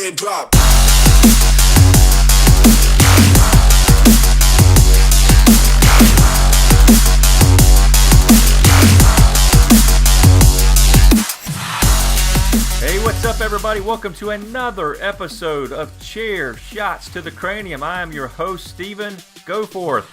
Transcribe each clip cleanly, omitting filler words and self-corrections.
head drop. Hey, what's up, everybody? Welcome to another episode of Chair Shots to the Cranium. I am your host, Steve Goforth.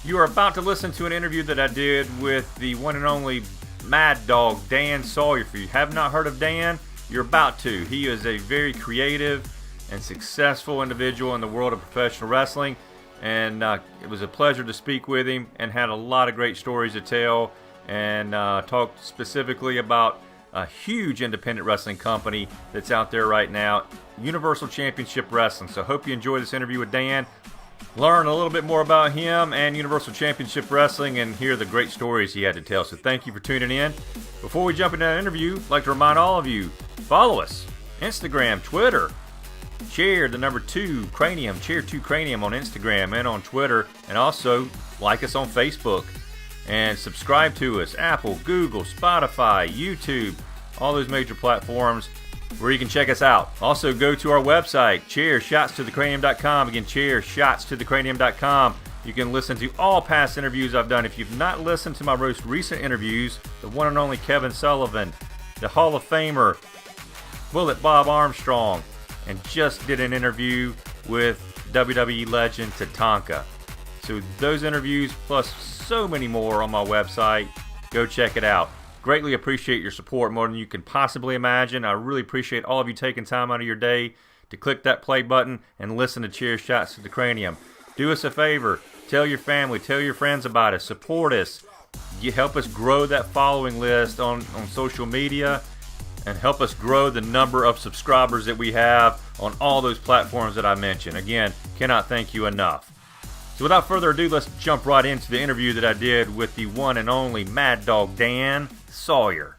You are about to listen to an interview that I did with the one and only Mad Dog Dan Sawyer. If you have not heard of Dan, you're about to. He is a very creative and successful individual in the world of professional wrestling, and it was a pleasure to speak with him and had a lot of great stories to tell, and talked specifically about a huge independent wrestling company that's out there right now, Universal Championship Wrestling. So hope you enjoy this interview with Dan, learn a little bit more about him and Universal Championship Wrestling, and hear the great stories he had to tell. So thank you for tuning in. Before we jump into that interview, I'd like to remind all of you, follow us, Instagram, Twitter, Chair, the number 2, Cranium, Chair 2 Cranium on Instagram and on Twitter, and also like us on Facebook. And subscribe to us, Apple, Google, Spotify, YouTube, all those major platforms where you can check us out. Also, go to our website, chairshotstothecranium.com. Again, chairshotstothecranium.com. You can listen to all past interviews I've done. If you've not listened to my most recent interviews, the one and only Kevin Sullivan, the Hall of Famer, Bullet Bob Armstrong, and just did an interview with WWE legend Tatanka. So those interviews, plus so many more on my website. Go check it out. Greatly appreciate your support more than you can possibly imagine. I really appreciate all of you taking time out of your day to click that play button and listen to Chair Shots to the Cranium. Do us a favor. Tell your family, tell your friends about us. Support us. You help us grow that following list on social media, and help us grow the number of subscribers that we have on all those platforms that I mentioned. Again, cannot thank you enough. So without further ado, let's jump right into the interview that I did with the one and only Mad Dog Dan Sawyer.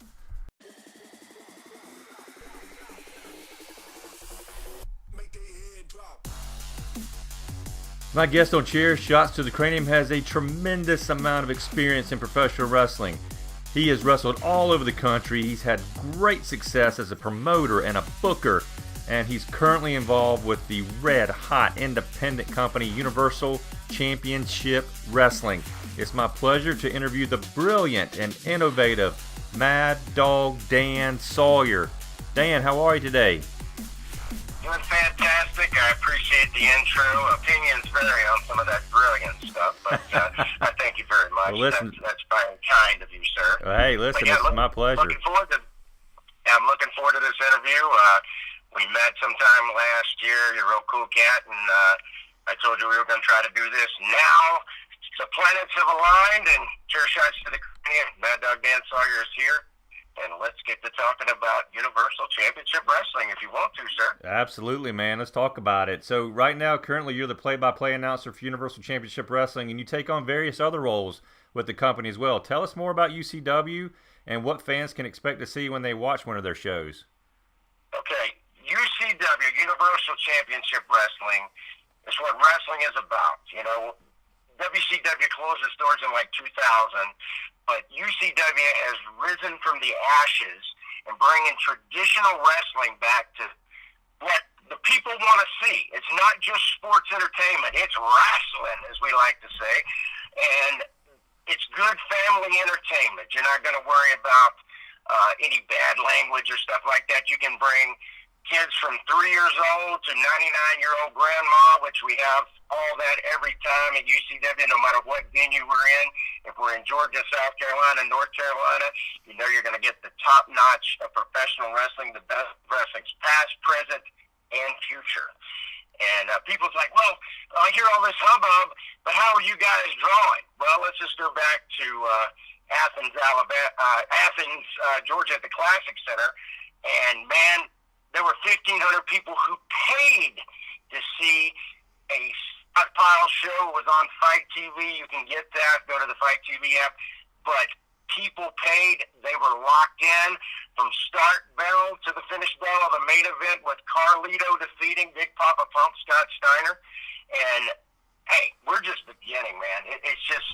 My guest on Chair Shots to the Cranium has a tremendous amount of experience in professional wrestling. He has wrestled all over the country. He's had great success as a promoter and a booker, and he's currently involved with the red-hot independent company Universal Championship Wrestling. It's my pleasure to interview the brilliant and innovative Mad Dog Dan Sawyer. Dan, how are you today? Doing fantastic. I appreciate the intro. Opinions vary on some of that brilliant stuff, but I thank you very much. Well, listen, that's very kind of you, sir. Well, hey, listen, it's my pleasure. I'm looking forward to this interview. We met sometime last year. You're a real cool cat, and I told you we were going to try to do this. Now the planets have aligned, and Chair Shots to the Cranium. Mad Dog Dan Sawyer is here, and let's get to talking about Universal Championship Wrestling, if you want to, sir. Absolutely, man. Let's talk about it. So right now, currently, you're the play-by-play announcer for Universal Championship Wrestling, and you take on various other roles with the company as well. Tell us more about UCW and what fans can expect to see when they watch one of their shows. Okay. UCW, Universal Championship Wrestling, is what wrestling is about. You know, WCW closed its doors in like 2000, but UCW has risen from the ashes and bringing traditional wrestling back to what the people want to see. It's not just sports entertainment. It's wrestling, as we like to say, and it's good family entertainment. You're not going to worry about any bad language or stuff like that. You can bring kids from 3 years old to 99-year-old grandma, which we have all that every time at UCW, no matter what venue we're in. If we're in Georgia, South Carolina, North Carolina, you know you're going to get the top-notch of professional wrestling, the best wrestling's past, present, and future. And people's like, well, I hear all this hubbub, but how are you guys drawing? Well, let's just go back to Athens, Georgia at the Classic Center, and man, there were 1,500 people who paid to see a stockpile show. It was on Fight TV. You can get that. Go to the Fight TV app. But people paid. They were locked in from start bell to the finish bell of the main event with Carlito defeating Big Papa Pump Scott Steiner. And, hey, we're just beginning, man. It's just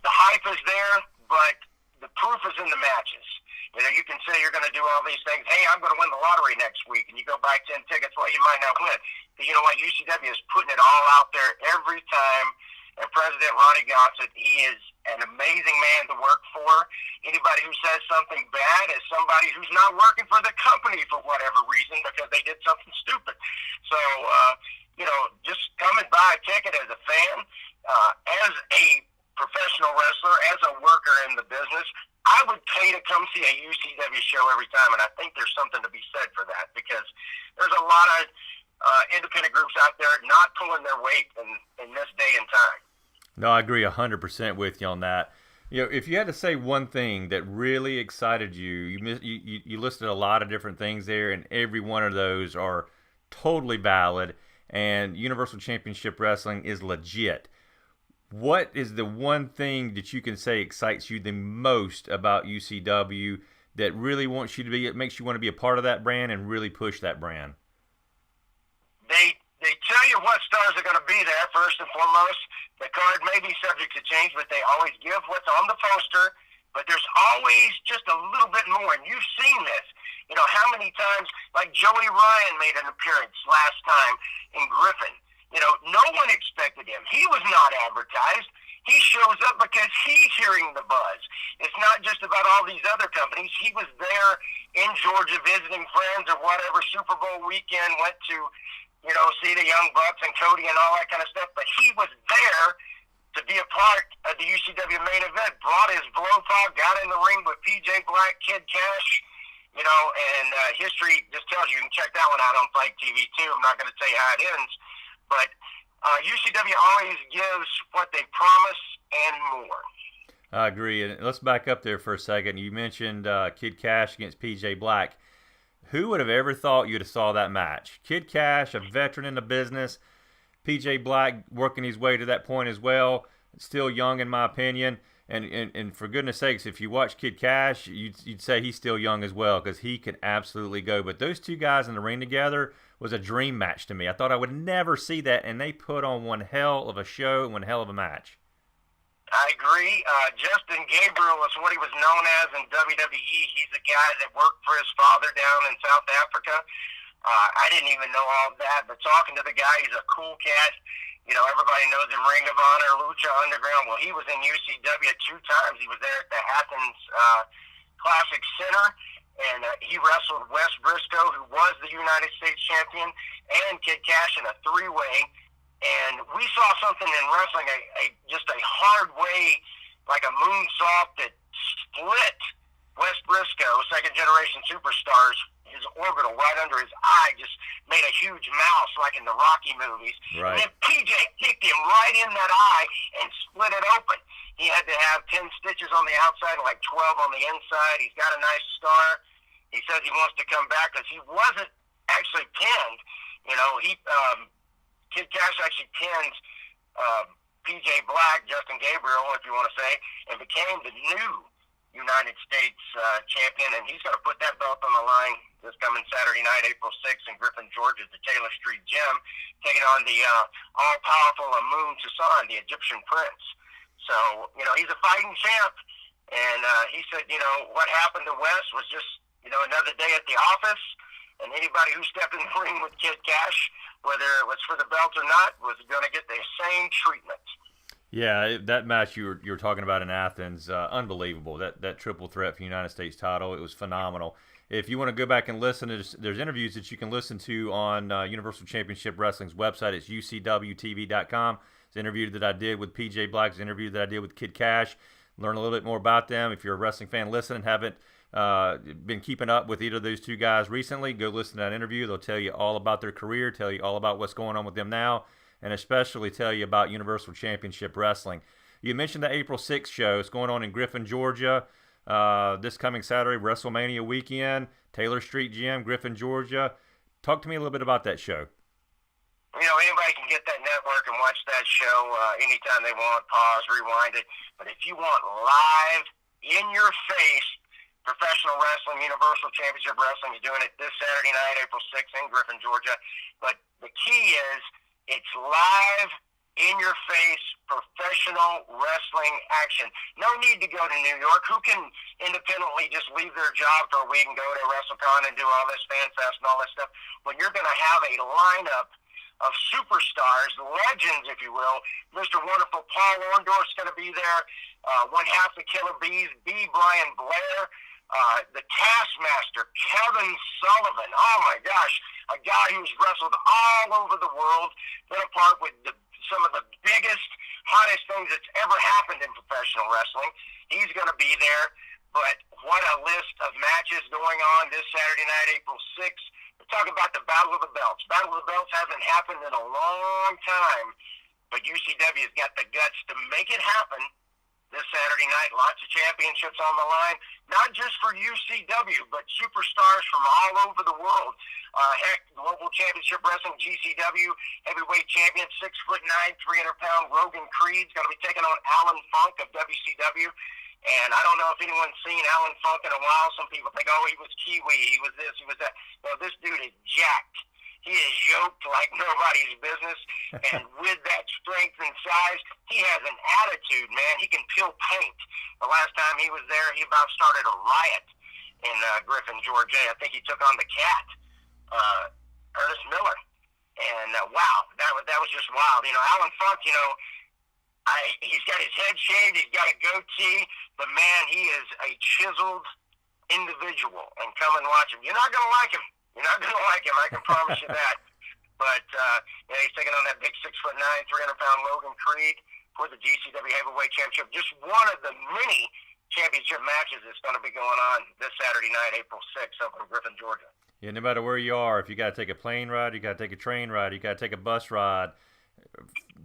the hype is there, but the proof is in the matches. You know, you can say you're going to do all these things. Hey, I'm going to win the lottery next week, and you go buy 10 tickets. Well, you might not win. But you know what? UCW is putting it all out there every time. And President Ronnie Gossett, he is an amazing man to work for. Anybody who says something bad is somebody who's not working for the company for whatever reason because they did something stupid. So, you know, just come and buy a ticket as a fan, as a professional wrestler, as a worker in the business. I would pay to come see a UCW show every time, and I think there's something to be said for that because there's a lot of independent groups out there not pulling their weight in this day and time. No, I agree 100% with you on that. You know, if you had to say one thing that really excited you, you listed a lot of different things there, and every one of those are totally valid, and Universal Championship Wrestling is legit. What is the one thing that you can say excites you the most about UCW that really wants you to be, it makes you want to be a part of that brand and really push that brand? They tell you what stars are going to be there, first and foremost. The card may be subject to change, but they always give what's on the poster. But there's always just a little bit more, and you've seen this. You know, how many times, like Joey Ryan made an appearance last time in Griffin. You know, no one expected him. He was not advertised. He shows up because he's hearing the buzz. It's not just about all these other companies. He was there in Georgia visiting friends or whatever, Super Bowl weekend, went to, you know, see the Young Bucks and Cody and all that kind of stuff. But he was there to be a part of the UCW main event, brought his blow pop, got in the ring with PJ Black, Kid Cash, you know, and history just tells you. You can check that one out on Fight TV too. I'm not going to tell you how it ends. But UCW always gives what they promise and more. I agree. And let's back up there for a second. You mentioned Kid Cash against PJ Black. Who would have ever thought you'd have saw that match? Kid Cash, a veteran in the business. PJ Black working his way to that point as well. Still young in my opinion. And for goodness sakes, if you watch Kid Cash, you'd say he's still young as well because he can absolutely go. But those two guys in the ring together was a dream match to me. I thought I would never see that, and they put on one hell of a show and one hell of a match. I agree. Justin Gabriel is what he was known as in WWE. He's a guy that worked for his father down in South Africa. I didn't even know all of that, but talking to the guy, he's a cool cat. You know, everybody knows him, Ring of Honor, Lucha Underground. Well, he was in UCW 2 times. He was there at the Athens Classic Center, and he wrestled Wes Briscoe, who was the United States champion, and Kid Cash in a 3-way. And we saw something in wrestling, just a hard way, like a moonsault that split Wes Briscoe, second-generation superstars, his orbital right under his eye, just made a huge mouse like in the Rocky movies. Right. And then PJ kicked him right in that eye and split it open. He had to have 10 stitches on the outside and like 12 on the inside. He's got a nice scar. He says he wants to come back because he wasn't actually pinned. You know, Kid Cash actually pinned PJ Black, Justin Gabriel, if you want to say, and became the new United States champion, and he's going to put that belt on the line this coming Saturday night, April 6th, in Griffin, Georgia, at the Taylor Street Gym, taking on the all-powerful Amun Tucson, the Egyptian prince. So, you know, he's a fighting champ, and he said, you know, what happened to Wes was just, you know, another day at the office, and anybody who stepped in the ring with Kid Cash, whether it was for the belt or not, was going to get the same treatment. Yeah, that match you were talking about in Athens, unbelievable. That triple threat for the United States title, it was phenomenal. If you want to go back and listen, there's interviews that you can listen to on Universal Championship Wrestling's website. It's ucwtv.com. It's an interview that I did with PJ Black. It's an interview that I did with Kid Cash. Learn a little bit more about them. If you're a wrestling fan, listen and haven't been keeping up with either of those two guys recently, go listen to that interview. They'll tell you all about their career, tell you all about what's going on with them now, and especially tell you about Universal Championship Wrestling. You mentioned the April 6th show. It's going on in Griffin, Georgia, this coming Saturday, WrestleMania weekend, Taylor Street Gym, Griffin, Georgia. Talk to me a little bit about that show. You know, anybody can get that network and watch that show anytime they want, pause, rewind it. But if you want live, in-your-face professional wrestling, Universal Championship Wrestling is doing it this Saturday night, April 6th in Griffin, Georgia. But the key is it's live in-your-face professional wrestling action. No need to go to New York. Who can independently just leave their job for a week and go to WrestleCon and do all this fan fest and all that stuff when you're going to have a lineup of superstars, legends, if you will. Mr. Wonderful Paul Orndorff's going to be there. One half the Killer Bees, B. Brian Blair. The Taskmaster, Kevin Sullivan. Oh, my gosh. A guy who's wrestled all over the world, been a part with some of the biggest, hottest things that's ever happened in professional wrestling. He's going to be there. But what a list of matches going on this Saturday night, April 6th. We're talking about the Battle of the Belts. Battle of the Belts hasn't happened in a long time, but UCW's got the guts to make it happen this Saturday night. Lots of championships on the line, not just for UCW, but superstars from all over the world. Heck, Global Championship Wrestling, GCW, heavyweight champion, 6'9", 300-pound Rogan Creed's going to be taking on Alan Funk of WCW. And I don't know if anyone's seen Alan Funk in a while. Some people think, oh, he was Kiwi, he was this, he was that. No, this dude is jacked. He is yoked like nobody's business. And with that strength and size, he has an attitude, man. He can peel paint. The last time he was there, he about started a riot in Griffin, Georgia. I think he took on the Cat, Ernest Miller. And, wow, that was just wild. You know, Alan Funk, you know, he's got his head shaved, he's got a goatee, but man, he is a chiseled individual. And come and watch him. You're not going to like him. You're not going to like him, I can promise you that. But yeah, he's taking on that big 6'9", 300-pound Logan Creed for the GCW Heavyweight Championship. Just one of the many championship matches that's going to be going on this Saturday night, April 6th, over in Griffin, Georgia. Yeah, no matter where you are, if you got to take a plane ride, you got to take a train ride, you got to take a bus ride,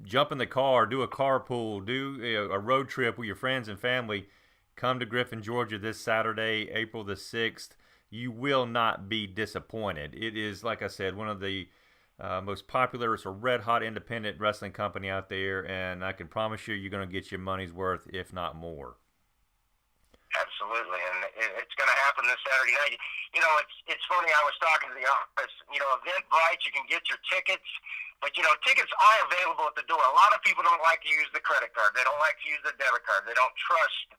jump in the car, do a carpool, do a road trip with your friends and family, come to Griffin, Georgia this Saturday, April the 6th. You will not be disappointed. It is, like I said, one of the most popular, it's a red-hot independent wrestling company out there, and I can promise you you're going to get your money's worth, if not more. Absolutely, and it's going to happen this Saturday night. You know, it's funny, I was talking to the office, you know, Eventbrite, you can get your tickets, but, you know, tickets are available at the door. A lot of people don't like to use the credit card. They don't like to use the debit card. They don't trust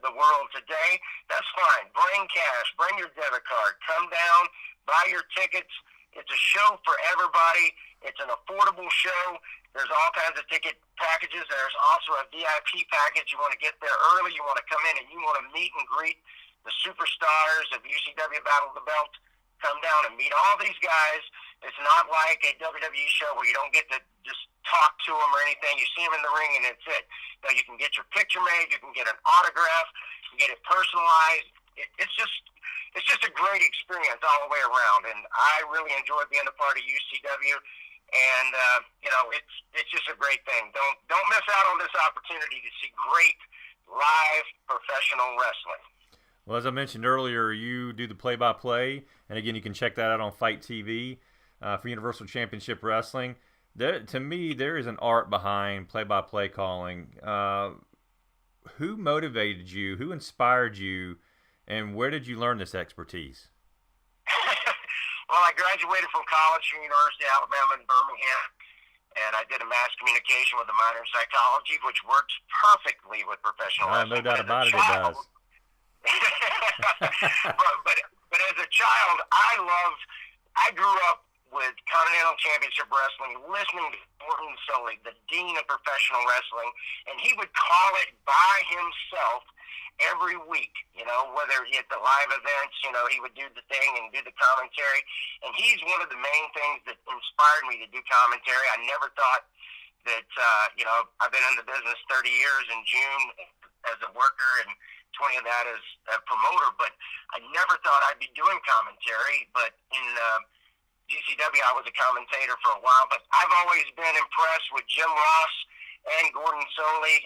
the world today. That's fine. Bring cash. Bring your debit card. Come down. Buy your tickets. It's a show for everybody. It's an affordable show. There's all kinds of ticket packages. There's also a VIP package. You want to get there early. You want to come in and you want to meet and greet the superstars of UCW Battle of the Belt. Come down and meet all these guys. It's not like a WWE show where you don't get to just talk to them or anything. You see them in the ring and that's it. You know, you can get your picture made. You can get an autograph. You can get it personalized. It's just a great experience all the way around. And I really enjoyed being a part of UCW. And you know, it's just a great thing. Don't miss out on this opportunity to see great live professional wrestling. Well, as I mentioned earlier, you do the play-by-play, and again, you can check that out on Fight TV for Universal Championship Wrestling. To me, there is an art behind play-by-play calling. Who motivated you? Who inspired you? And where did you learn this expertise? Well, I graduated from college from University of Alabama in Birmingham, and I did a mass communication with a minor in psychology, which works perfectly with professional wrestling. No doubt about it, it does. but as a child, I grew up with Continental Championship Wrestling, listening to Gordon Solie, the dean of professional wrestling, and he would call it by himself every week, you know, whether he at the live events, you know, he would do the thing and do the commentary, and he's one of the main things that inspired me to do commentary. I never thought that, you know, I've been in the business 30 years in June as a worker and 20 of that as a promoter, but I never thought I'd be doing commentary. But in GCW, I was a commentator for a while, but I've always been impressed with Jim Ross and Gordon Solie,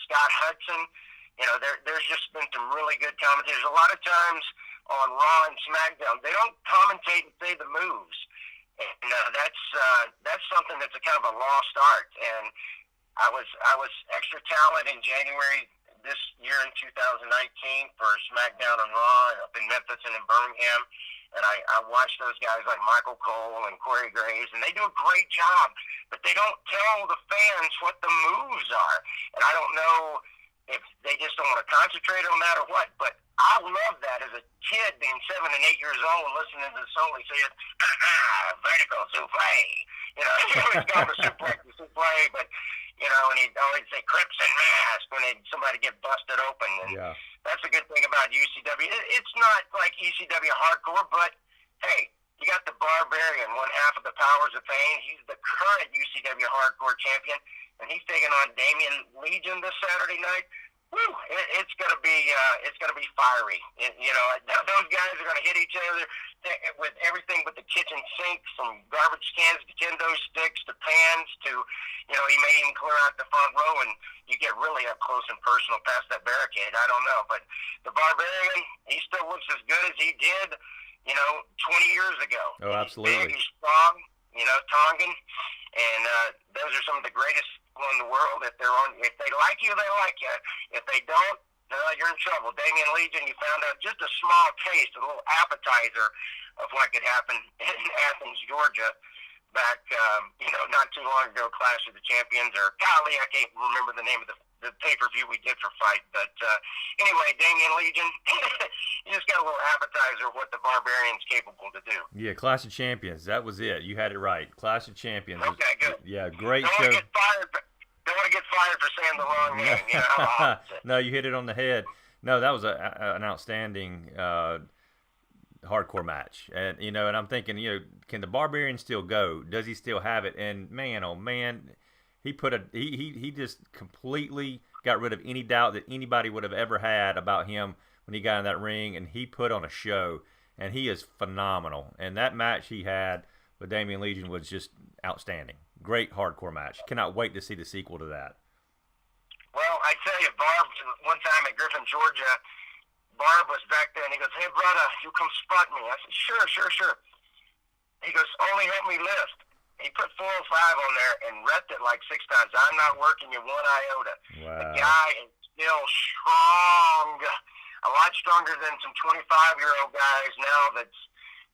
Scott Hudson. You know, there's just been some really good commentators. A lot of times on Raw and SmackDown, they don't commentate and say the moves, and that's something that's a kind of a lost art. And I was extra talent in January this year in 2019 for SmackDown and Raw up in Memphis and in Birmingham. And I watched those guys like Michael Cole and Corey Graves, and they do a great job. but they don't tell the fans what the moves are. And I don't know if they just don't want to concentrate on that or what, but I love that as a kid being 7 and 8 years old and listening to the song. He says, vertical souffle. You know, he always called the souffle, but, you know, and he'd always say Crimson Mask when somebody get busted open. And that's a good thing about UCW. It's not like ECW hardcore, but, hey, you got the Barbarian, one half of the Powers of Pain. He's the current UCW hardcore champion, and he's taking on Damian Legion this Saturday night. Woo, it's gonna be fiery. You know, those guys are gonna hit each other with everything but the kitchen sink, from garbage cans to kendo sticks to pans to, you know, he may even clear out the front row and you get really up close and personal past that barricade. I don't know, but the Barbarian, he still looks as good as he did, you know, 20 years ago. Oh, absolutely. He's big, he's strong, you know, Tongan, and those are some of the greatest in the world. If they like you, they like you. If they don't, you're in trouble. Damian Legion, you found out just a small taste, a little appetizer of what could happen in Athens, Georgia, back, you know, not too long ago, Clash of the Champions, or golly, I can't remember the name of the pay-per-view we did for Fight. But anyway, Damian Legion, you just got a little appetizer of what the Barbarian's capable to do. Yeah, Clash of Champions. That was it. You had it right. Clash of Champions. Okay, good. Yeah, great don't show. Don't want to get fired for saying the wrong name. You know? No, you hit it on the head. No, that was an outstanding hardcore match, and you know, and I'm thinking, you know, can the Barbarian still go? Does he still have it? And man, oh man, he just completely got rid of any doubt that anybody would have ever had about him when he got in that ring, and he put on a show, and he is phenomenal. And that match he had with Damian Legion was just outstanding. Great hardcore match. Cannot wait to see the sequel to that. Well, I tell you, Barb, one time at Griffin, Georgia, Barb was back there, and he goes, "Hey, brother, you come spot me." I said, Sure. He goes, "Only help me lift." He put 405 on there and repped it like 6 times. I'm not working you one iota. Wow. The guy is still strong, a lot stronger than some 25-year-old guys now that's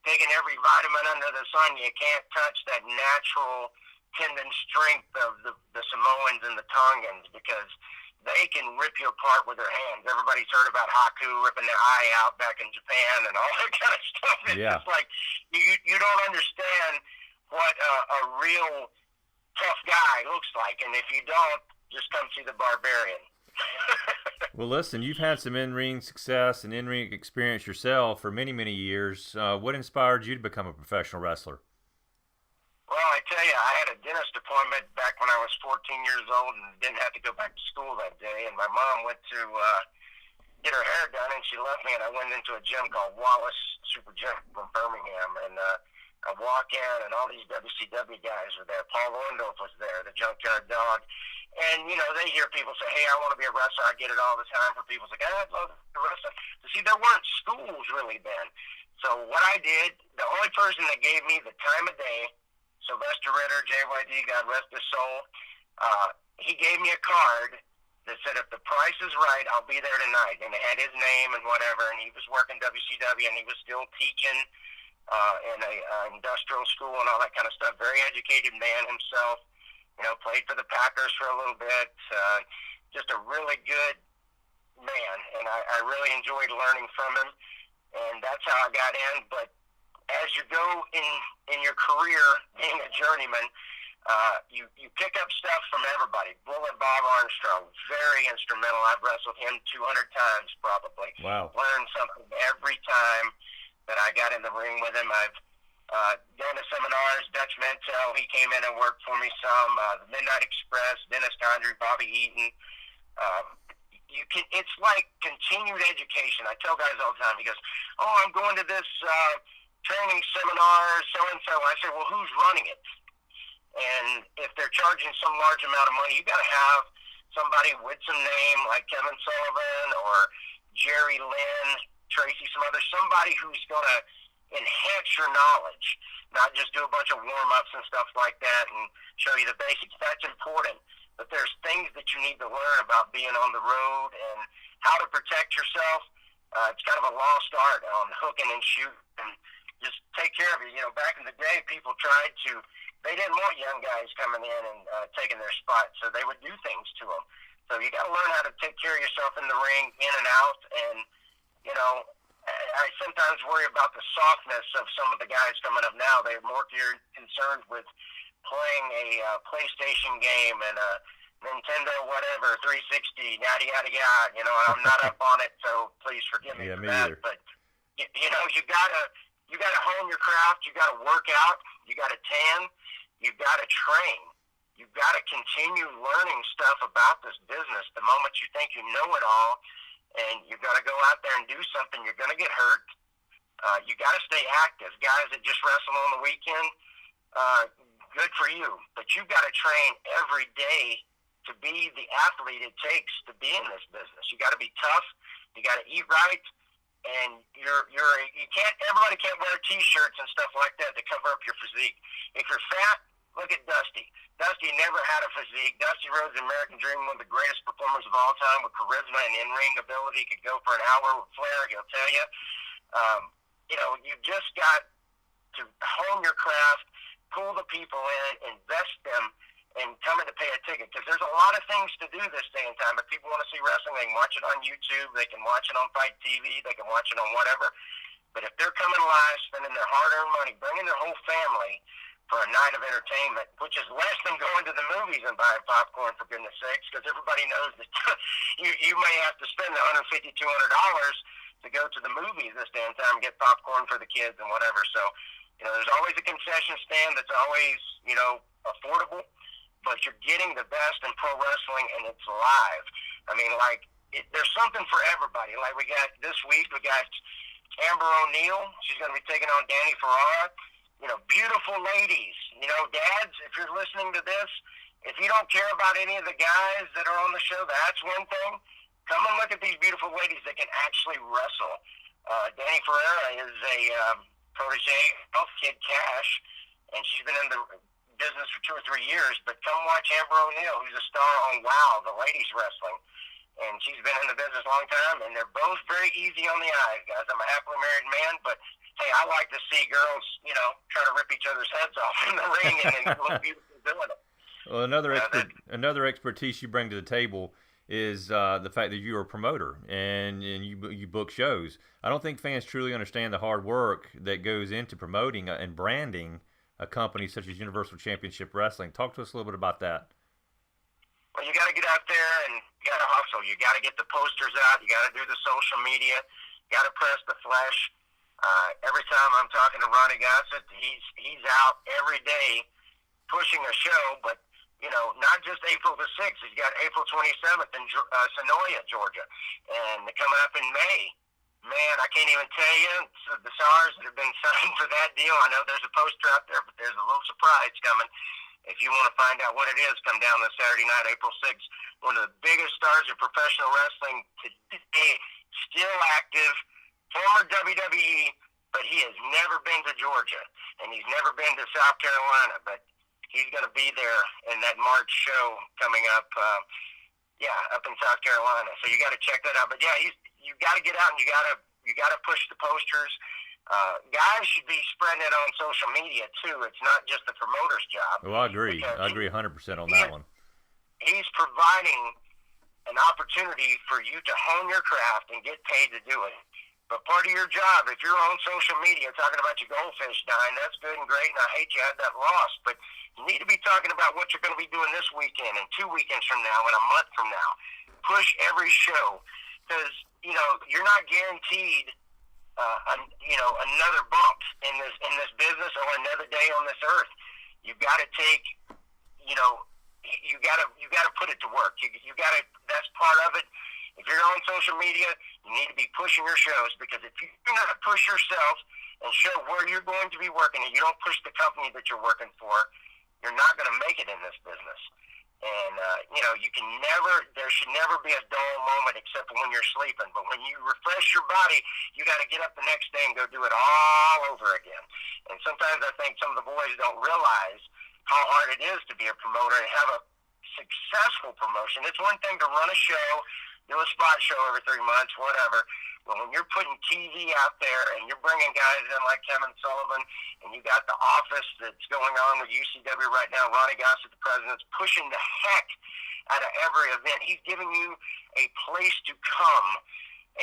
taking every vitamin under the sun. You can't touch that natural tendon strength of the Samoans and the Tongans, because they can rip you apart with their hands. Everybody's heard about Haku ripping their eye out back in Japan and all that kind of stuff. It's just like, you don't understand what a real tough guy looks like. And if you don't, just come see the Barbarian. Well, listen, you've had some in-ring success and in-ring experience yourself for many, many years. What inspired you to become a professional wrestler? Well, I tell you, I had a dentist appointment back when I was 14 years old and didn't have to go back to school that day. And my mom went to get her hair done, and she left me, and I went into a gym called Wallace Super Gym from Birmingham. And I walk in, and all these WCW guys were there. Paul Orndorff was there, the Junkyard Dog. And, you know, they hear people say, "Hey, I want to be a wrestler." I get it all the time from people like, "I'd love to wrestle." But see, there weren't schools really then. So what I did, the only person that gave me the time of day, Sylvester Ritter, JYD, God rest his soul, he gave me a card that said, "If the price is right, I'll be there tonight." And it had his name and whatever, and he was working WCW, and he was still teaching in a industrial school and all that kind of stuff. Very educated man himself. You know, played for the Packers for a little bit. Just a really good man, and I really enjoyed learning from him, and that's how I got in. But as you go in your career being a journeyman, you pick up stuff from everybody. Bullet Bob Armstrong, very instrumental. I've wrestled him 200 times probably. Wow. Learned something every time that I got in the ring with him. I've done the seminars. Dutch Mentel, he came in and worked for me some. The Midnight Express, Dennis Condrey, Bobby Eaton. It's like continued education. I tell guys all the time, he goes, "Oh, I'm going to this training seminar, so-and-so." I say, "Well, who's running it?" And if they're charging some large amount of money, you got to have somebody with some name like Kevin Sullivan or Jerry Lynn, Tracy, somebody who's going to enhance your knowledge, not just do a bunch of warm-ups and stuff like that and show you the basics. That's important. But there's things that you need to learn about being on the road and how to protect yourself. It's kind of a lost art on hooking and shooting and just take care of you. You know, back in the day, people tried to they didn't want young guys coming in and taking their spot, so they would do things to them. So you got to learn how to take care of yourself in the ring, in and out, and, you know, I sometimes worry about the softness of some of the guys coming up now. They're more concerned with playing a PlayStation game and a Nintendo whatever, 360, yada, yada, yada. You know, I'm not up on it, so please forgive me for that. Either. But, you know, you gotta hone your craft. You gotta work out. You gotta tan. You gotta train. You've got to continue learning stuff about this business. The moment you think you know it all, and you've got to go out there and do something, you're going to get hurt. You got to stay active. Guys that just wrestle on the weekend, good for you. But you've got to train every day to be the athlete it takes to be in this business. You got to be tough. You got to eat right, and you can't. Everybody can't wear T-shirts and stuff like that to cover up your physique. If you're fat, look at Dusty. Dusty never had a physique. Dusty Rhodes, American Dream, one of the greatest performers of all time with charisma and in-ring ability. Could go for an hour with flair, he'll tell you. You know, you just got to hone your craft, pull the people in, invest them, and come in to pay a ticket. Because there's a lot of things to do this day and time. If people want to see wrestling, they can watch it on YouTube. They can watch it on Fight TV. They can watch it on whatever. But if they're coming live, spending their hard-earned money, bringing their whole family for a night of entertainment, which is less than going to the movies and buying popcorn, for goodness sakes, because everybody knows that you may have to spend $150, $200 to go to the movies this damn time and get popcorn for the kids and whatever. So, you know, there's always a concession stand that's always, you know, affordable, but you're getting the best in pro wrestling, and it's live. I mean, like, there's something for everybody. Like, we got this week, we got Amber O'Neal. She's going to be taking on Danny Ferrara. You know, beautiful ladies. You know, dads, if you're listening to this, if you don't care about any of the guys that are on the show, that's one thing. Come and look at these beautiful ladies that can actually wrestle. Danny Ferrara is a protege of Kid Cash, and she's been in the business for 2 or 3 years. But come watch Amber O'Neal, who's a star on WOW, the ladies wrestling. And she's been in the business a long time, and they're both very easy on the eyes, guys. I'm a happily married man, but hey, I like to see girls, you know, try to rip each other's heads off in the ring and look beautiful doing it. Well, another expertise you bring to the table is the fact that you're a promoter and you book shows. I don't think fans truly understand the hard work that goes into promoting and branding a company such as Universal Championship Wrestling. Talk to us a little bit about that. Well, you got to get out there and you got to hustle. You got to get the posters out. You got to do the social media. You got to press the flesh. Every time I'm talking to Ronnie Gossett, he's out every day pushing a show, but, you know, not just April the 6th. He's got April 27th in Sonoya, Georgia, and they're coming up in May. Man, I can't even tell you the stars that have been signed for that deal. I know there's a poster out there, but there's a little surprise coming. If you want to find out what it is, come down this Saturday night, April 6th. One of the biggest stars of professional wrestling today, still active, former WWE, but he has never been to Georgia, and he's never been to South Carolina, but he's going to be there in that March show coming up, up in South Carolina. So you got to check that out. But, yeah, you got to get out and you got to push the posters. Guys should be spreading it on social media too. It's not just the promoter's job. Well, I agree 100% on that one. He's providing an opportunity for you to hone your craft and get paid to do it. But part of your job, if you're on social media talking about your goldfish dying, that's good and great, and I hate you had that loss. But you need to be talking about what you're going to be doing this weekend and 2 weekends from now and a month from now. Push every show, because you know you're not guaranteed another bump in this business or another day on this earth. You've got to take, you got to put it to work. You got to. That's part of it. If you're on social media, you need to be pushing your shows, because if you do not push yourself and show where you're going to be working, and you don't push the company that you're working for, you're not going to make it in this business. And, there should never be a dull moment except when you're sleeping. But when you refresh your body, you got to get up the next day and go do it all over again. And sometimes I think some of the boys don't realize how hard it is to be a promoter and have a successful promotion. It's one thing to run a show, do a spot show every 3 months, whatever. But when you're putting TV out there and you're bringing guys in like Kevin Sullivan, and you got the office that's going on with UCW right now, Ronnie Gossett, the president's pushing the heck out of every event. He's giving you a place to come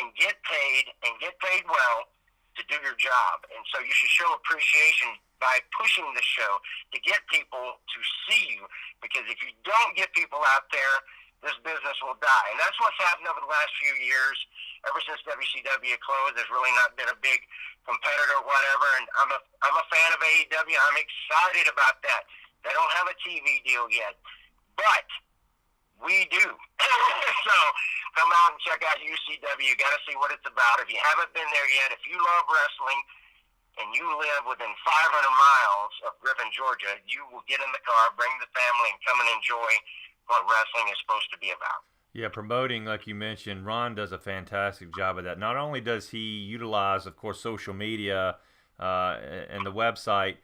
and get paid well to do your job. And so you should show appreciation by pushing the show to get people to see you, because if you don't get people out there, this business will die. And that's what's happened over the last few years. Ever since WCW closed, there's really not been a big competitor or whatever. And I'm a fan of AEW. I'm excited about that. They don't have a TV deal yet, but we do. So come out and check out UCW. You got to see what it's about. If you haven't been there yet, if you love wrestling and you live within 500 miles of Griffin, Georgia, you will get in the car, bring the family, and come and enjoy what wrestling is supposed to be about. Yeah, promoting, like you mentioned, Ron does a fantastic job of that. Not only does he utilize, of course, social media and the website,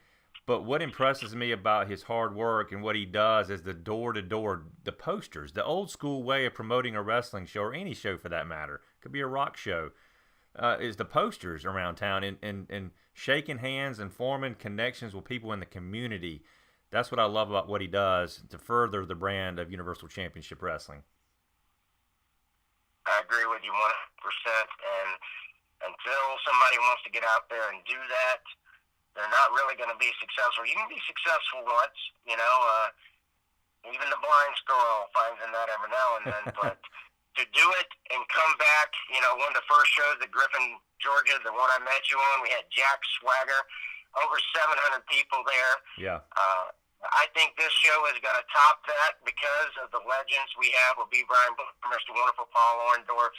but what impresses me about his hard work and what he does is the door-to-door, the posters, the old-school way of promoting a wrestling show, or any show for that matter. Could be a rock show. Is the posters around town and shaking hands and forming connections with people in the community. That's what I love about what he does to further the brand of Universal Championship Wrestling. I agree with you 100%. And until somebody wants to get out there and do that, they're not really going to be successful. You can be successful once, even the blind squirrel finds in that every now and then. But to do it and come back, one of the first shows at Griffin, Georgia, the one I met you on, we had Jack Swagger, over 700 people there. Yeah. I think this show is going to top that because of the legends we have with B. Brian Booker, Mr. Wonderful Paul Orndorff,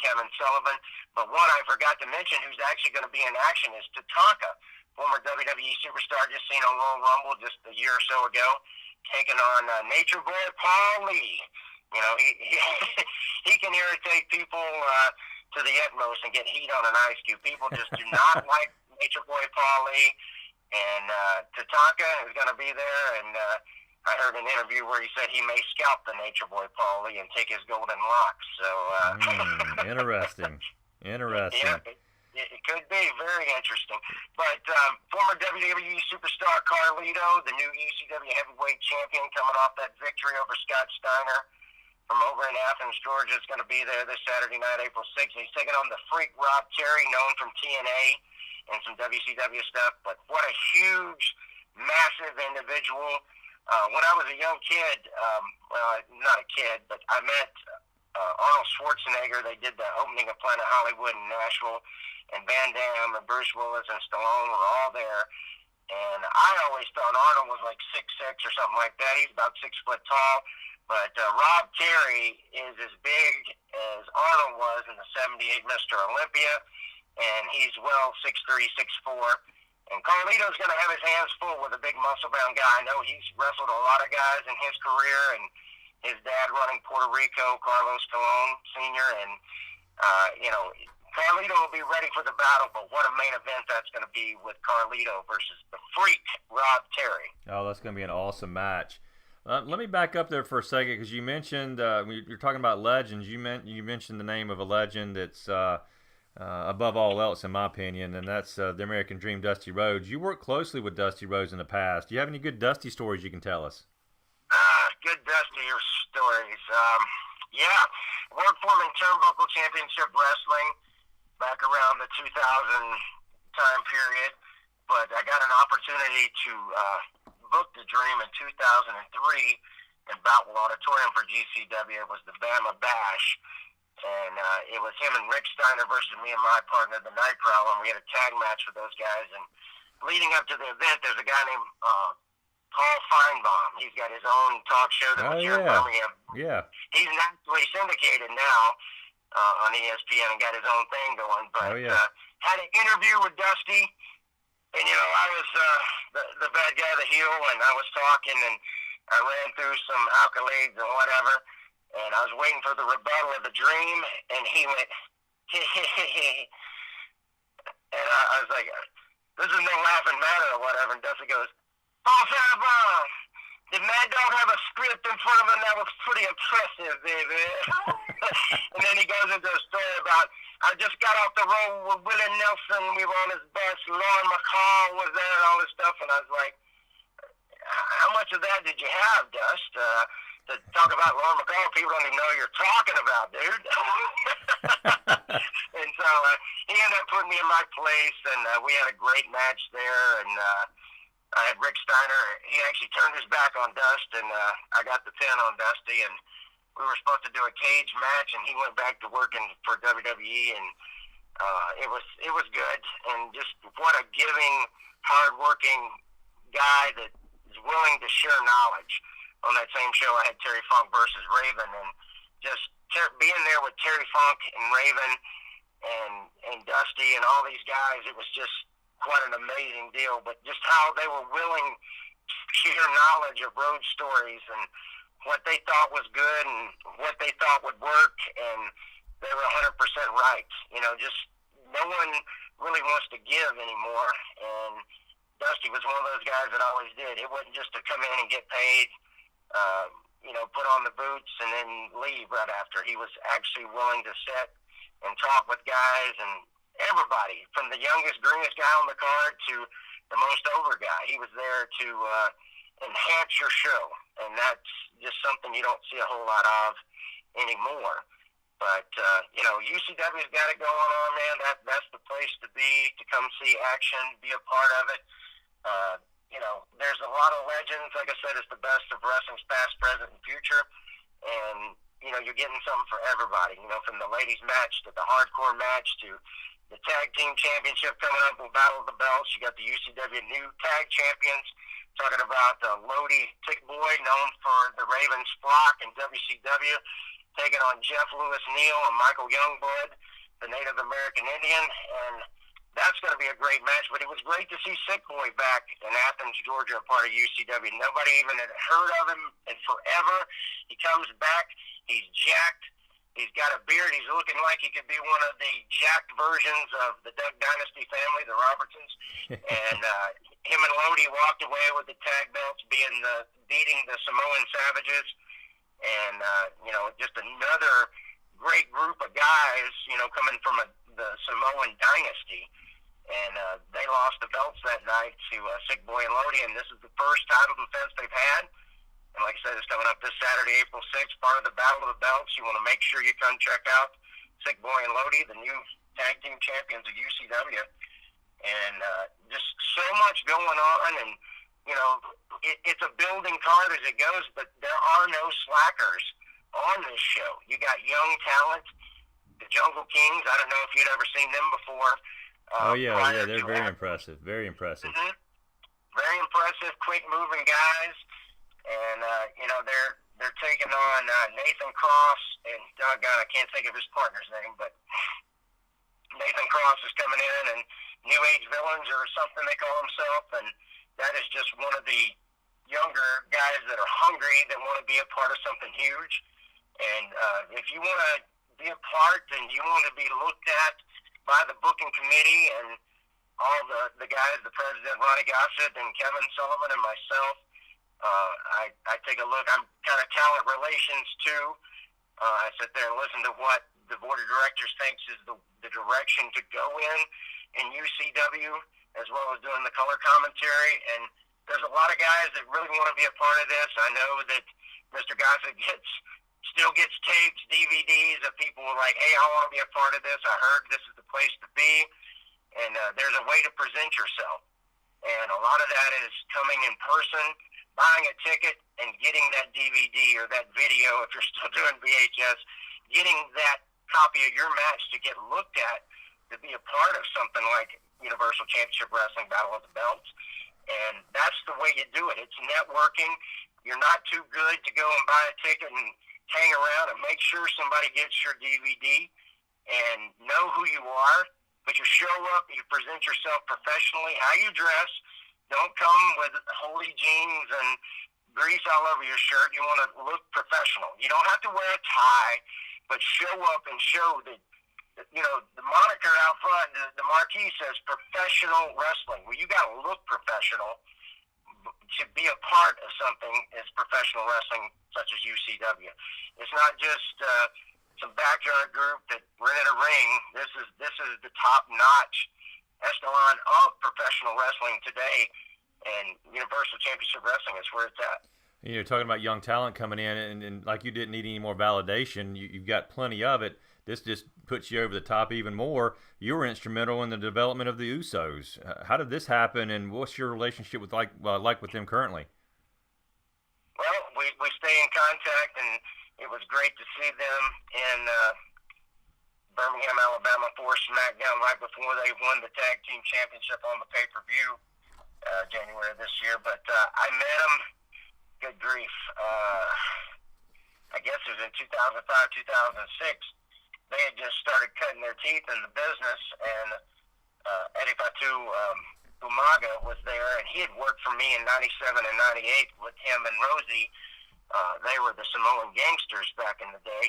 Kevin Sullivan. But one I forgot to mention who's actually going to be in action is Tatanka, former WWE superstar, just seen on Royal Rumble just a year or so ago, taking on Nature Boy Paul Lee. He can irritate people to the utmost and get heat on an ice cube. People just do not like Nature Boy Paul Lee. And Tatanka is going to be there, and I heard an interview where he said he may scalp the Nature Boy Paul Lee and take his golden locks. So interesting. Yeah, it could be very interesting. But former WWE superstar Carlito, the new ECW heavyweight champion, coming off that victory over Scott Steiner from over in Athens, Georgia, is going to be there this Saturday night, April 6th. He's taking on the Freak Rob Terry, known from TNA and some WCW stuff. But what a huge, massive individual. When I was a young kid, not a kid, but I met Arnold Schwarzenegger. They did the opening of Planet Hollywood in Nashville, and Van Damme and Bruce Willis and Stallone were all there. And I always thought Arnold was like 6'6" or something like that. He's about 6 foot tall. But Rob Terry is as big as Arnold was in the 78 Mr. Olympia, and he's 6'3", 6'4". And Carlito's going to have his hands full with a big muscle-bound guy. I know he's wrestled a lot of guys in his career, and his dad running Puerto Rico, Carlos Colon Sr., and, Carlito will be ready for the battle, but what a main event that's going to be with Carlito versus the Freak, Rob Terry. Oh, that's going to be an awesome match. Let me back up there for a second, because you mentioned, you're talking about legends, you mentioned the name of a legend that's above all else, in my opinion, and that's the American Dream, Dusty Rhodes. You worked closely with Dusty Rhodes in the past. Do you have any good Dusty stories you can tell us? Good Dusty stories. Worked for him in Turnbuckle Championship Wrestling back around the 2000 time period, but I got an opportunity to book the Dream in 2003 in Boutwell Auditorium for GCW. It was the Bama Bash. And it was him and Rick Steiner versus me and my partner, the Night Prowler, and we had a tag match with those guys. And leading up to the event, there's a guy named Paul Feinbaum. He's got his own talk show that was here in Birmingham. Yeah. He's nationally syndicated now on ESPN and got his own thing going. But had an interview with Dusty, and, I was the bad guy, the heel, and I was talking, and I ran through some accolades and whatever. And I was waiting for the rebuttal of the Dream, and he went, and I was like, this is no laughing matter or whatever. And Dusty goes, Paul Feinbaum, the man don't have a script in front of him that was pretty impressive, baby. And then he goes into a story about, I just got off the road with Willie Nelson. We were on his bus. Lauren McCall was there and all this stuff. And I was like, how much of that did you have, Dust? To talk about Lauren McCall, people don't even know who you're talking about, dude. And so he ended up putting me in my place, and we had a great match there. And I had Rick Steiner. He actually turned his back on Dust, and I got the pin on Dusty. And we were supposed to do a cage match, and he went back to working for WWE, and it was good. And just what a giving, hard-working guy that is willing to share knowledge. On that same show, I had Terry Funk versus Raven, and just being there with Terry Funk and Raven and Dusty and all these guys, it was just quite an amazing deal. But just how they were willing to share knowledge of road stories and what they thought was good and what they thought would work, and they were 100% right. You know, just no one really wants to give anymore, and Dusty was one of those guys that always did. It wasn't just to come in and get paid, put on the boots and then leave right after. He was actually willing to sit and talk with guys and everybody, from the youngest, greenest guy on the card to the most over guy. He was there to enhance your show, and that's just something you don't see a whole lot of anymore. But, UCW's got it going on, man. That's the place to be, to come see action, be a part of it. There's a lot of legends. Like I said, it's the best of wrestling's past, present, and future. And, you're getting something for everybody, from the ladies match to the hardcore match to the tag team championship coming up with Battle of the Belts. You got the UCW new tag champions, talking about Lodi Tick Boy, known for the Ravens Flock in WCW, taking on Jeff Lewis Neal and Michael Youngblood, the Native American Indian. And that's going to be a great match. But it was great to see Sick Boy back in Athens, Georgia, a part of UCW. Nobody even had heard of him in forever. He comes back. He's jacked. He's got a beard. He's looking like he could be one of the jacked versions of the Duck Dynasty family, the Robertsons. And him and Lodi walked away with the tag belts, beating the Samoan Savages. And, just another great group of guys, coming from the Samoan Dynasty. And they lost the belts that night to Sick Boy and Lodi, and this is the first title defense they've had. And like I said, it's coming up this Saturday, April 6th, part of the Battle of the Belts. You want to make sure you come check out Sick Boy and Lodi, the new tag team champions of UCW. And just so much going on, and, it's a building card as it goes, but there are no slackers on this show. You got young talent, the Jungle Kings. I don't know if you'd ever seen them before. They're very impressive. Very impressive. Mm-hmm. Very impressive, quick-moving guys. And, they're taking on Nathan Cross, and doggone, I can't think of his partner's name, but Nathan Cross is coming in, and New Age Villains or something they call himself, and that is just one of the younger guys that are hungry, that want to be a part of something huge. And if you want to be a part and you want to be looked at by the booking committee and all the guys, the president, Ronnie Gossett, and Kevin Sullivan, and myself, I take a look. I'm kind of talent relations too. I sit there and listen to what the board of directors thinks is the direction to go in UCW, as well as doing the color commentary. And there's a lot of guys that really want to be a part of this. I know that Mr. Gossett still gets tapes, DVDs of people who are like, hey, I want to be a part of this. I heard this is the place to be. And there's a way to present yourself. And a lot of that is coming in person, buying a ticket, and getting that DVD or that video, if you're still doing VHS, getting that copy of your match to get looked at, to be a part of something like Universal Championship Wrestling Battle of the Belts. And that's the way you do it. It's networking. You're not too good to go and buy a ticket and hang around and make sure somebody gets your DVD and know who you are, but you show up, you present yourself professionally, how you dress. Don't come with holy jeans and grease all over your shirt. You want to look professional. You don't have to wear a tie, but show up and show that, the moniker out front, the marquee says professional wrestling. Well, you got to look professional, to be a part of something is professional wrestling such as UCW. It's not just some backyard group that rented a ring. This is the top-notch echelon of professional wrestling today, and Universal Championship Wrestling is where it's at. You're talking about young talent coming in, and like you didn't need any more validation. You've got plenty of it. This just puts you over the top even more. You were instrumental in the development of the Usos. How did this happen, and what's your relationship with like with them currently? Well, we stay in contact, and it was great to see them in Birmingham, Alabama for SmackDown right before they won the Tag Team Championship on the pay-per-view January of this year. But I met them, good grief, I guess it was in 2005, 2006. They had just started cutting their teeth in the business, and Eddie Fatu Umaga was there, and he had worked for me in 97 and 98 with him and Rosie. They were the Samoan Gangsters back in the day,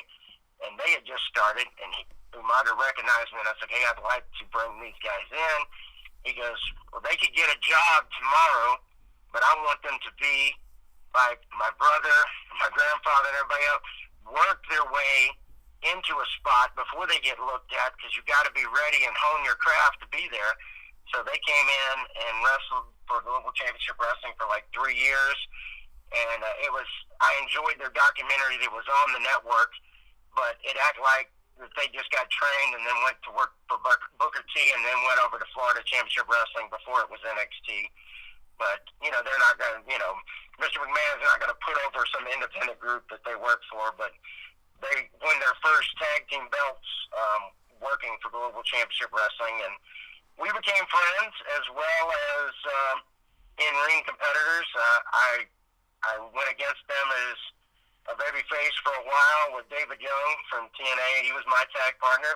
and they had just started, and Umaga recognized me, and I said, hey, I'd like to bring these guys in. He goes, well, they could get a job tomorrow, but I want them to be like my brother, my grandfather, and everybody else, work their way into a spot before they get looked at, because you got to be ready and hone your craft to be there. So they came in and wrestled for Global Championship Wrestling for like 3 years, and I enjoyed their documentary that was on the network, but it acted like they just got trained and then went to work for Booker T and then went over to Florida Championship Wrestling before it was NXT. But, they're not going to, Mr. McMahon's not going to put over some independent group that they work for, but they won their first tag team belts working for Global Championship Wrestling, and we became friends as well as in-ring competitors. I went against them as a babyface for a while with David Young from TNA. He was my tag partner.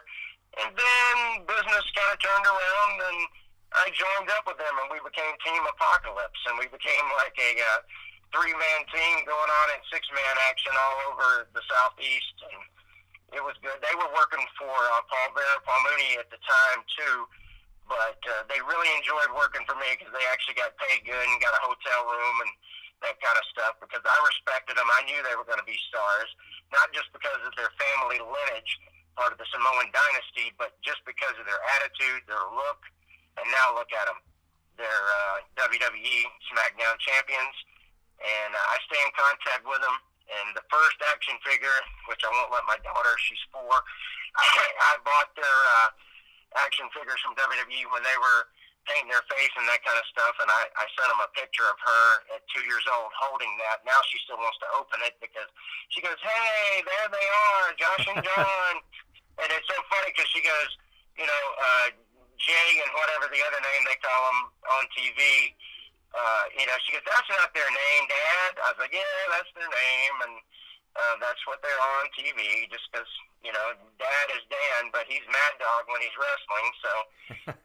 And then business kind of turned around, and I joined up with them, and we became Team Apocalypse, and we became like a three-man team going on in six-man action all over the Southeast, and it was good. They were working for Paul Mooney at the time, too, but they really enjoyed working for me because they actually got paid good and got a hotel room and that kind of stuff, because I respected them. I knew they were going to be stars, not just because of their family lineage, part of the Samoan dynasty, but just because of their attitude, their look, and now look at them. They're WWE SmackDown champions, and I stay in contact with them. And the first action figure, which I won't let my daughter, she's 4, I bought their action figures from WWE when they were painting their face and that kind of stuff, and I sent them a picture of her at 2 years old holding that. Now she still wants to open it because she goes, hey, there they are, Josh and John. And it's so funny because she goes, Jay and whatever the other name they call them on TV, she goes, that's not their name, Dad. I was like, yeah, that's their name, and that's what they're on TV, just because, Dad is Dan, but he's Mad Dog when he's wrestling, so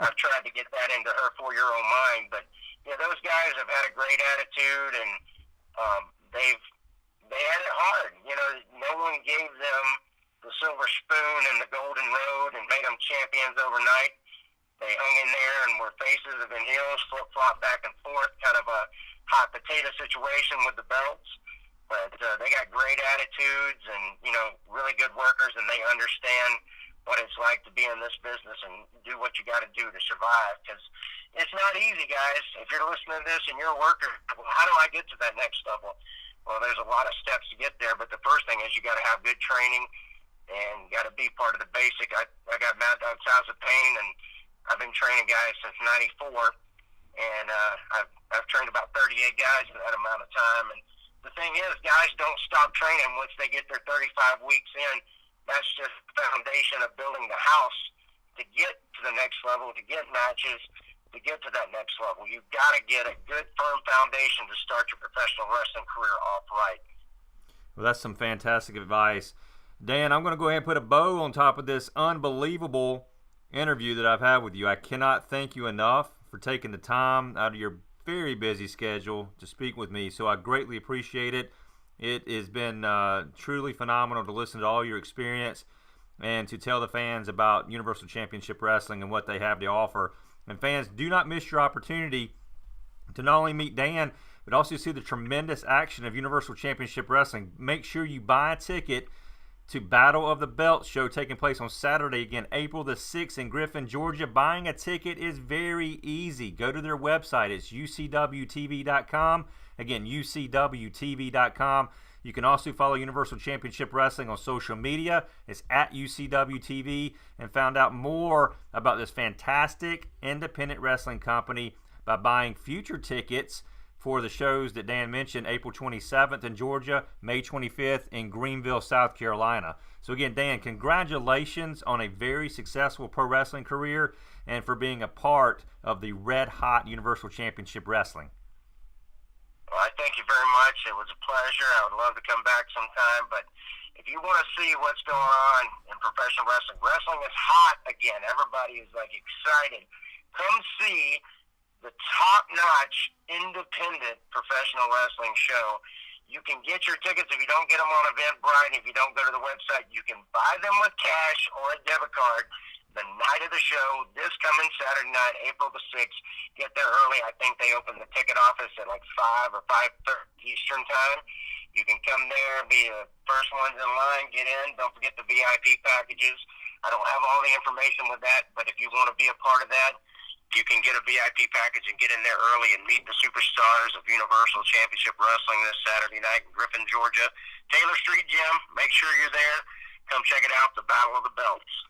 I've tried to get that into her 4-year-old mind. But, those guys have had a great attitude, and they had it hard. No one gave them the silver spoon and the golden road and made them champions overnight. They hung in there and were faces of in heels, flip-flop back and forth, kind of a hot potato situation with the belts. But they got great attitudes and, really good workers, and they understand what it's like to be in this business and do what you got to do to survive. Because it's not easy, guys. If you're listening to this and you're a worker, well, how do I get to that next level? Well, there's a lot of steps to get there, but the first thing is you got to have good training and got to be part of the basic. I got Mad Dog's House of Pain, and I've been training guys since '94, and I've trained about 38 guys in that amount of time. And the thing is, guys don't stop training once they get their 35 weeks in. That's just the foundation of building the house to get to the next level, to get matches, to get to that next level. You've got to get a good, firm foundation to start your professional wrestling career off right. Well, that's some fantastic advice. Dan, I'm going to go ahead and put a bow on top of this unbelievable interview that I've had with you. I cannot thank you enough for taking the time out of your very busy schedule to speak with me, so I greatly appreciate it. It has been truly phenomenal to listen to all your experience and to tell the fans about Universal Championship Wrestling and what they have to offer. And fans, do not miss your opportunity to not only meet Dan, but also see the tremendous action of Universal Championship Wrestling. Make sure you buy a ticket to Battle of the Belts show taking place on Saturday, again, April the 6th in Griffin, Georgia. Buying a ticket is very easy. Go to their website. It's ucwtv.com. Again, ucwtv.com. You can also follow Universal Championship Wrestling on social media. It's at UCWTV, and found out more about this fantastic independent wrestling company by buying future tickets for the shows that Dan mentioned, April 27th in Georgia, May 25th in Greenville, South Carolina. So again, Dan, congratulations on a very successful pro wrestling career and for being a part of the red-hot Universal Championship Wrestling. Well, I thank you very much. It was a pleasure. I would love to come back sometime, but if you want to see what's going on in professional wrestling, wrestling is hot again. Everybody is excited. Come see the top-notch independent professional wrestling show. You can get your tickets if you don't get them on Eventbrite. If you don't go to the website, you can buy them with cash or a debit card the night of the show, this coming Saturday night, April the 6th. Get there early. I think they open the ticket office at 5 or 5:30 Eastern time. You can come there, be the first ones in line, get in. Don't forget the VIP packages. I don't have all the information with that, but if you want to be a part of that, you can get a VIP package and get in there early and meet the superstars of Universal Championship Wrestling this Saturday night in Griffin, Georgia. Taylor Street Gym, make sure you're there. Come check it out, the Battle of the Belts.